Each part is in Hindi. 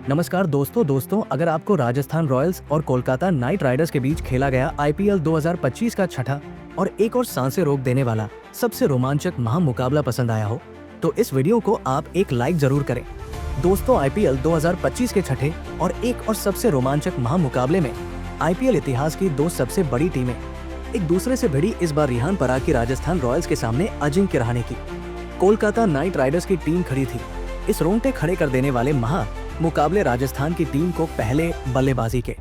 नमस्कार दोस्तों, अगर आपको राजस्थान रॉयल्स और कोलकाता नाइट राइडर्स के बीच खेला गया आईपीएल 2025 का छठा और एक और सांसें रोक देने वाला सबसे रोमांचक महामुकाबला पसंद आया हो तो इस वीडियो को आप एक लाइक जरूर करें। दोस्तों, आईपीएल 2025 के छठे और एक और सबसे रोमांचक महामुकाबले में आईपीएल इतिहास की दो सबसे बड़ी टीमें एक दूसरे से भिड़ी। इस बार रिहान पराग की राजस्थान रॉयल्स के सामने अजिंक्य रहाणे की कोलकाता नाइट राइडर्स की टीम खड़ी थी। इस रोंगटे खड़े कर देने वाले मुकाबले राजस्थान की टीम को पहले बल्लेबाजी के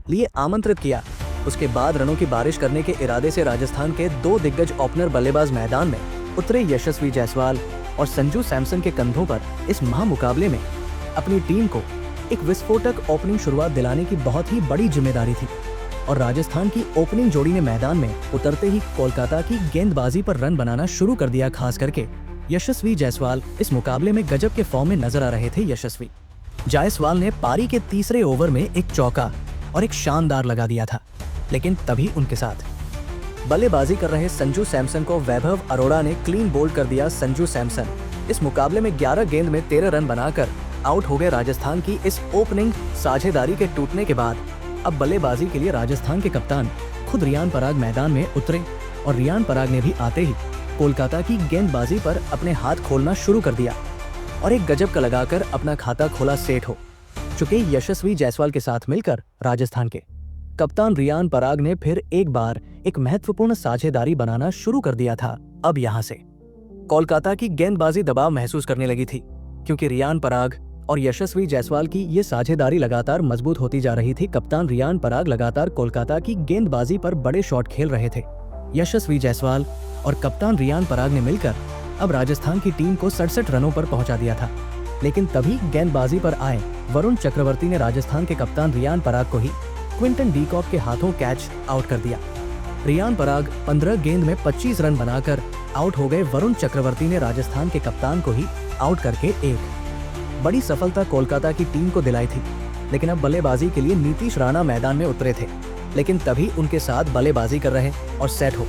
लिए आमंत्रित किया। उसके बाद रनों की बारिश करने के इरादे से राजस्थान के दो दिग्गज ओपनर बल्लेबाज मैदान में उतरे। यशस्वी जायसवाल और संजू सैमसन के कंधों पर इस महामुकाबले में अपनी टीम को एक विस्फोटक ओपनिंग शुरुआत दिलाने की बहुत ही बड़ी जिम्मेदारी थी और राजस्थान की ओपनिंग जोड़ी ने मैदान में उतरते ही कोलकाता की गेंदबाजी पर रन बनाना शुरू कर दिया। खास करके यशस्वी जायसवाल इस मुकाबले में गजब के फॉर्म में नजर आ रहे थे। यशस्वी जायसवाल ने पारी के तीसरे ओवर में एक चौका और एक शानदार लगा दिया था, लेकिन तभी उनके साथ बल्लेबाजी कर रहे संजू सैमसन को वैभव अरोड़ा ने क्लीन बोल्ड कर दिया। संजू सैमसन इस मुकाबले में 11 गेंद में 13 रन बनाकर आउट हो गए। राजस्थान की इस ओपनिंग साझेदारी के टूटने के बाद अब बल्लेबाजी के लिए राजस्थान के कप्तान खुद रियान पराग मैदान में उतरे और रियान पराग ने भी आते ही कोलकाता की गेंदबाजी पर अपने हाथ खोलना शुरू कर दिया और एक गजब का लगाकर अपना खाता खोला सेट हो चुके। यशस्वी जायसवाल के साथ मिलकर राजस्थान के कप्तान रियान पराग ने फिर एक बार एक महत्वपूर्ण साझेदारी बनाना शुरू कर दिया था। अब यहां से कोलकाता की गेंदबाजी दबाव महसूस करने लगी थी, क्योंकि रियान पराग और यशस्वी जायसवाल की ये साझेदारी लगातार मजबूत होती जा रही थी। कप्तान रियान पराग लगातार कोलकाता की गेंदबाजी पर बड़े शॉट खेल रहे थे। यशस्वी जायसवाल और कप्तान रियान पराग ने मिलकर अब राजस्थान की टीम को 67 रनों पर पहुंचा दिया था, लेकिन तभी गेंदबाजी पर आए वरुण चक्रवर्ती ने राजस्थान के कप्तान रियान पराग को ही क्विंटन डी कॉक के हाथों कैच आउट कर दिया। रियान पराग 15 गेंद में 25 रन बनाकर आउट हो गए। वरुण चक्रवर्ती ने राजस्थान के कप्तान को ही आउट करके एक बड़ी सफलता कोलकाता की टीम को दिलाई थी। लेकिन अब बल्लेबाजी के लिए नीतीश राणा मैदान में उतरे थे, लेकिन तभी उनके साथ बल्लेबाजी कर रहे और सेट हो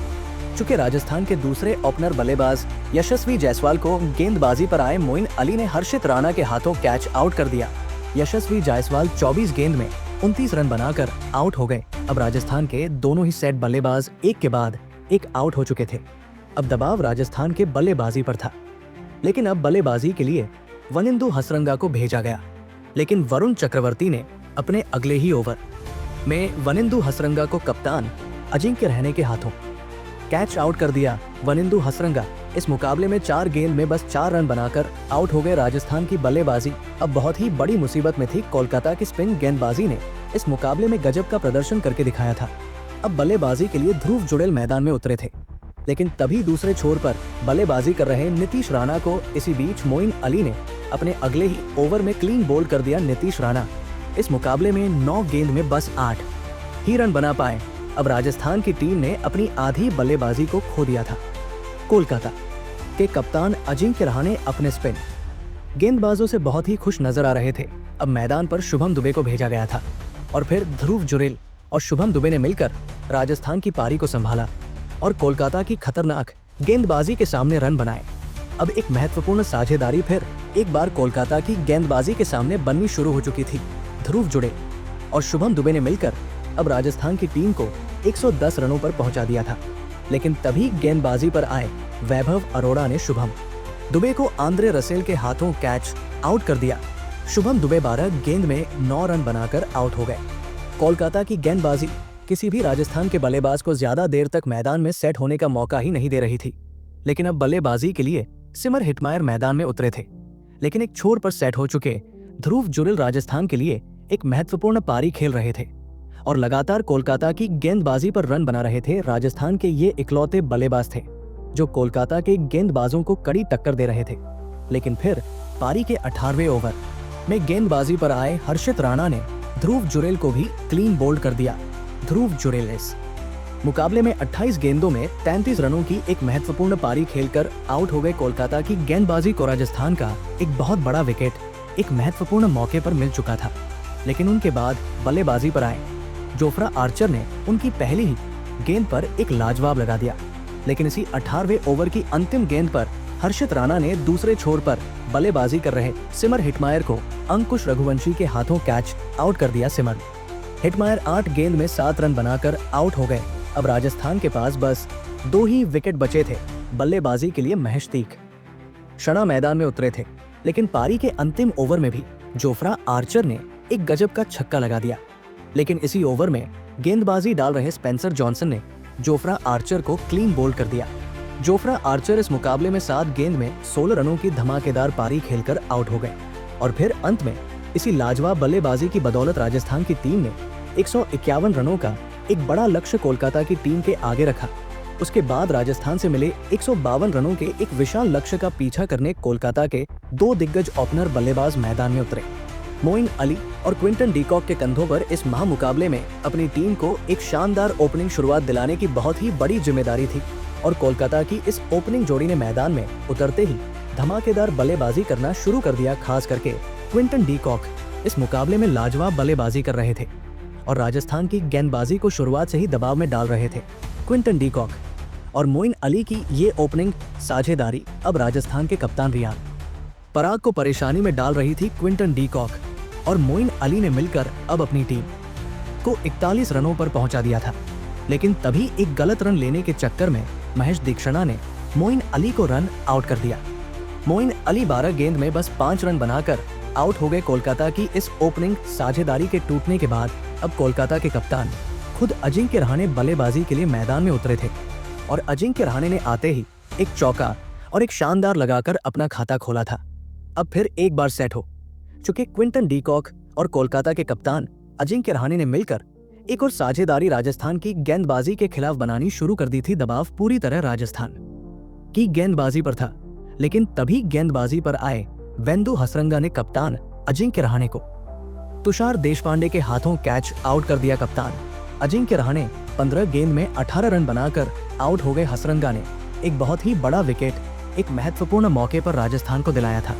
चुके राजस्थान के दूसरे ओपनर बल्लेबाज यशस्वी जायसवाल को गेंदबाजी पर आए मोइन अली ने हर्षित राणा के हाथों कैच आउट कर दिया। यशस्वी जायसवाल 24 गेंद में 29 रन बनाकर आउट हो गए। अब राजस्थान के दोनों ही सेट बल्लेबाज एक के बाद एक आउट हो चुके थे। अब दबाव राजस्थान के बल्लेबाजी पर था, लेकिन अब बल्लेबाजी के लिए वनिंदु हसरंगा को भेजा गया। लेकिन वरुण चक्रवर्ती ने अपने अगले ही ओवर में वनिंदु हसरंगा को कप्तान अजिंक्य रहाणे के हाथों कैच आउट कर दिया। वनिंदु हसरंगा इस मुकाबले में 4 गेंद में बस 4 रन बनाकर आउट हो गए। राजस्थान की बल्लेबाजी अब बहुत ही बड़ी मुसीबत में थी। कोलकाता की स्पिन गेंदबाजी ने इस मुकाबले में गजब का प्रदर्शन करके दिखाया था। अब बल्लेबाजी के लिए ध्रुव जुड़ेल मैदान में उतरे थे, लेकिन तभी दूसरे छोर पर बल्लेबाजी कर रहे नीतीश राणा को इसी बीच मोइन अली ने अपने अगले ही ओवर में क्लीन बोल्ड कर दिया। नीतीश राणा इस मुकाबले में 9 गेंद में बस 8 ही रन बना पाए। अब राजस्थान की टीम ने अपनी आधी बल्लेबाजी को खो दिया था। कोलकाता के कप्तान अजिंक्य रहाणे अपने स्पिन गेंदबाजों से बहुत ही खुश नजर आ रहे थे। अब मैदान पर शुभम दुबे को भेजा गया था और फिर ध्रुव जुड़ेल और शुभम दुबे ने मिलकर राजस्थान की पारी को संभाला और कोलकाता की खतरनाक गेंदबाजी के सामने रन बनाए। अब एक महत्वपूर्ण साझेदारी फिर एक बार कोलकाता की गेंदबाजी के सामने बननी शुरू हो चुकी थी। ध्रुव जुड़ेल और शुभम दुबे ने मिलकर अब राजस्थान की टीम को 110 रनों पर पहुंचा दिया था, लेकिन तभी गेंदबाजी पर आए वैभव अरोड़ा ने शुभम दुबे को आंद्रे रसेल के हाथों कैच आउट कर दिया। शुभम दुबे 12 गेंद में 9 रन बनाकर आउट हो गए। कोलकाता की गेंदबाजी किसी भी राजस्थान के बल्लेबाज को ज्यादा देर तक मैदान में सेट होने का मौका ही नहीं दे रही थी। लेकिन अब बल्लेबाजी के लिए सिमर हिटमायर मैदान में उतरे थे, लेकिन एक छोर पर सेट हो चुके ध्रुव जुड़ेल राजस्थान के लिए एक महत्वपूर्ण पारी खेल रहे थे और लगातार कोलकाता की गेंदबाजी पर रन बना रहे थे। राजस्थान के ये इकलौते बल्लेबाज थे जो कोलकाता के गेंदबाजों को कड़ी टक्कर दे रहे थे। लेकिन फिर पारी के 18वें ओवर में गेंदबाजी पर आए हर्षित राणा ने ध्रुव जुड़ेल को भी क्लीन बोल्ड कर दिया। ध्रुव जुड़ेल इस मुकाबले में 28 गेंदों में 33 रनों की एक महत्वपूर्ण पारी खेलकर आउट हो गए। कोलकाता की गेंदबाजी को राजस्थान का एक बहुत बड़ा विकेट एक महत्वपूर्ण मौके पर मिल चुका था, लेकिन उनके बाद बल्लेबाजी पर आए जोफ्रा आर्चर ने उनकी पहली ही गेंद पर एक लाजवाब लगा दिया। लेकिन इसी 18वें ओवर की अंतिम गेंद पर हर्षित राणा ने दूसरे छोर पर बल्लेबाजी कर रहे सिमर हिटमायर को अंकुश रघुवंशी के हाथों कैच आउट कर दिया। सिमर हिटमायर 8 गेंद में 7 रन बनाकर आउट हो गए। अब राजस्थान के पास बस 2 ही विकेट बचे थे। बल्लेबाजी के लिए महेश तीक्ष्णा मैदान में उतरे थे, लेकिन पारी के अंतिम ओवर में भी जोफ्रा आर्चर ने एक गजब का छक्का लगा दिया। लेकिन इसी ओवर में गेंदबाजी डाल रहे स्पेंसर जॉनसन ने जोफ्रा आर्चर को क्लीन बोल्ड कर दिया। जोफ्रा आर्चर इस मुकाबले में 7 गेंद में 16 रनों की धमाकेदार पारी खेलकर आउट हो गए और फिर अंत में इसी लाजवाब बल्लेबाजी की बदौलत राजस्थान की टीम ने 151 रनों का एक बड़ा लक्ष्य कोलकाता की टीम के आगे रखा। उसके बाद राजस्थान से मिले 152 रनों के एक विशाल लक्ष्य का पीछा करने कोलकाता के 2 दिग्गज ओपनर बल्लेबाज मैदान में उतरे। मोइन अली और क्विंटन डीकॉक के कंधों पर इस महामुकाबले में अपनी टीम को एक शानदार ओपनिंग शुरुआत दिलाने की बहुत ही बड़ी जिम्मेदारी थी और कोलकाता की इस ओपनिंग जोड़ी ने मैदान में उतरते ही धमाकेदार बल्लेबाजी करना शुरू कर दिया। खास करके क्विंटन डीकॉक इस मुकाबले में लाजवाब बल्लेबाजी कर रहे थे और राजस्थान की गेंदबाजी को शुरुआत से ही दबाव में डाल रहे थे। क्विंटन डीकॉक और मोइन अली की ये ओपनिंग साझेदारी अब राजस्थान के कप्तान रियान पराग को परेशानी में डाल रही थी। क्विंटन डीकॉक और मोइन अली ने मिलकर अब अपनी टीम को 41 रनों पर पहुंचा दिया था, लेकिन तभी एक गलत रन लेने के चक्कर में महेश तीक्ष्णा ने मोइन अली को रन आउट कर दिया। मोइन अली 12 गेंद में बस 5 रन बनाकर आउट हो गए। कोलकाता की इस ओपनिंग साझेदारी के टूटने के बाद अब कोलकाता के कप्तान खुद अजिंक्य रहाणे बल्लेबाजी के लिए मैदान में उतरे थे और अजिंक्य रहाणे ने आते ही एक चौका और एक शानदार लगाकर अपना खाता खोला था। अब फिर एक बार सेट हो चुके क्विंटन डीकॉक और कोलकाता के कप्तान अजिंक्य रहाणे ने मिलकर एक और साझेदारी राजस्थान की गेंदबाजी के खिलाफ बनानी शुरू कर दी थी। दबाव पूरी तरह राजस्थान की गेंदबाजी पर था, लेकिन तभी गेंदबाजी पर आए वेंदु हसरंगा ने कप्तान अजिंक्य रहाणे को तुषार देशपांडे के हाथों कैच आउट कर दिया। कप्तान अजिंक्य रहाणे 15 गेंद में 18 रन बनाकर आउट हो गए। हसरंगा ने एक बहुत ही बड़ा विकेट एक महत्वपूर्ण मौके पर राजस्थान को दिलाया था,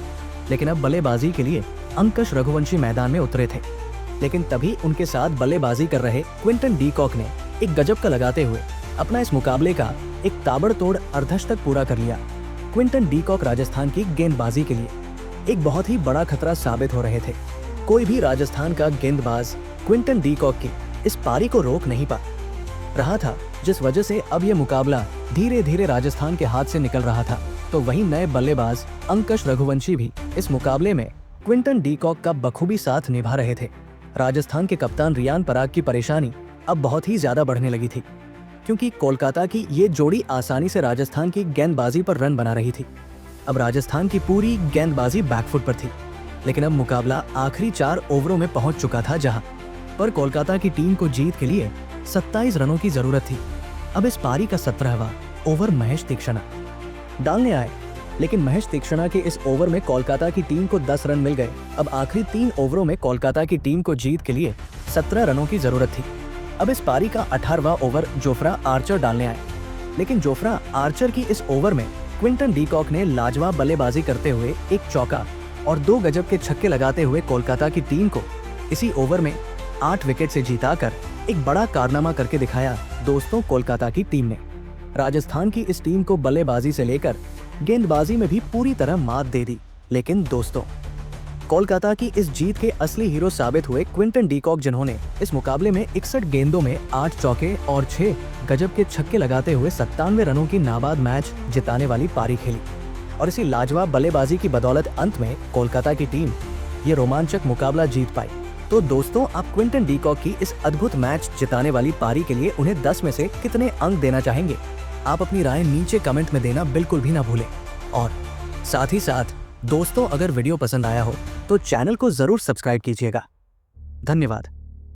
लेकिन अब बल्लेबाजी के लिए अंकुश रघुवंशी मैदान में उतरे थे। लेकिन तभी उनके साथ बल्लेबाजी कर रहे क्विंटन डीकॉक ने एक गजब का लगाते हुए अपना इस मुकाबले का एक ताबड़तोड़ अर्धशतक पूरा कर लिया। क्विंटन डीकॉक राजस्थान की गेंदबाजी के लिए एक बहुत ही बड़ा खतरा साबित हो रहे थे। कोई भी राजस्थान का गेंदबाज क्विंटन डीकॉक की इस पारी को रोक नहीं पा रहा था, जिस वजह से अब यह मुकाबला धीरे धीरे राजस्थान के हाथ से निकल रहा था। तो वहीं नए बल्लेबाज अंकुश रघुवंशी भी इस मुकाबले में क्विंटन डीकॉक का बखूबी साथ निभा रहे थे। राजस्थान के कप्तान रियान पराग की परेशानी अब बहुत ही ज्यादा बढ़ने लगी थी, क्योंकि कोलकाता की ये जोड़ी आसानी से राजस्थान की गेंदबाजी पर रन बना रही थी। अब राजस्थान की पूरी गेंदबाजी बैकफुट पर थी, लेकिन अब मुकाबला आखिरी 4 ओवरों में पहुंच चुका था, जहां पर कोलकाता की टीम को जीत के लिए 27 रनों की जरूरत थी। अब इस पारी का 17वां ओवर महेश तीक्ष्णा डालने आए, लेकिन महेश तीक्ष्णा के इस ओवर में कोलकाता की टीम को 10 रन मिल गए। अब आखिरी 3 ओवरों में कोलकाता की टीम को जीत के लिए 17 रनों की जरूरत थी। अब इस पारी का 18वां ओवर जोफ्रा आर्चर डालने आए, लेकिन जोफ्रा आर्चर की इस ओवर में क्विंटन डीकॉक ने लाजवाब बल्लेबाजी करते हुए एक चौका और 2 गजब के छक्के लगाते हुए कोलकाता की टीम को इसी ओवर में 8 विकेट से जीताकर एक बड़ा कारनामा करके दिखाया। दोस्तों, कोलकाता की टीम ने राजस्थान की इस टीम को बल्लेबाजी से लेकर गेंदबाजी में भी पूरी तरह मात दे दी। लेकिन दोस्तों, कोलकाता की इस जीत के असली हीरो साबित हुए क्विंटन डीकॉक, जिन्होंने इस मुकाबले में 61 गेंदों में 8 चौके और 6 गजब के छक्के लगाते हुए 97 रनों की नाबाद मैच जिताने वाली पारी खेली और इसी लाजवाब बल्लेबाजी की बदौलत अंत में कोलकाता की टीम ये रोमांचक मुकाबला जीत पाई। तो दोस्तों, आप क्विंटन डीकॉक की इस अद्भुत मैच जिताने वाली पारी के लिए उन्हें 10 में से कितने अंक देना चाहेंगे? आप अपनी राय नीचे कमेंट में देना बिल्कुल भी ना भूलें। और साथ ही साथ दोस्तों, अगर वीडियो पसंद आया हो तो चैनल को जरूर सब्सक्राइब कीजिएगा। धन्यवाद।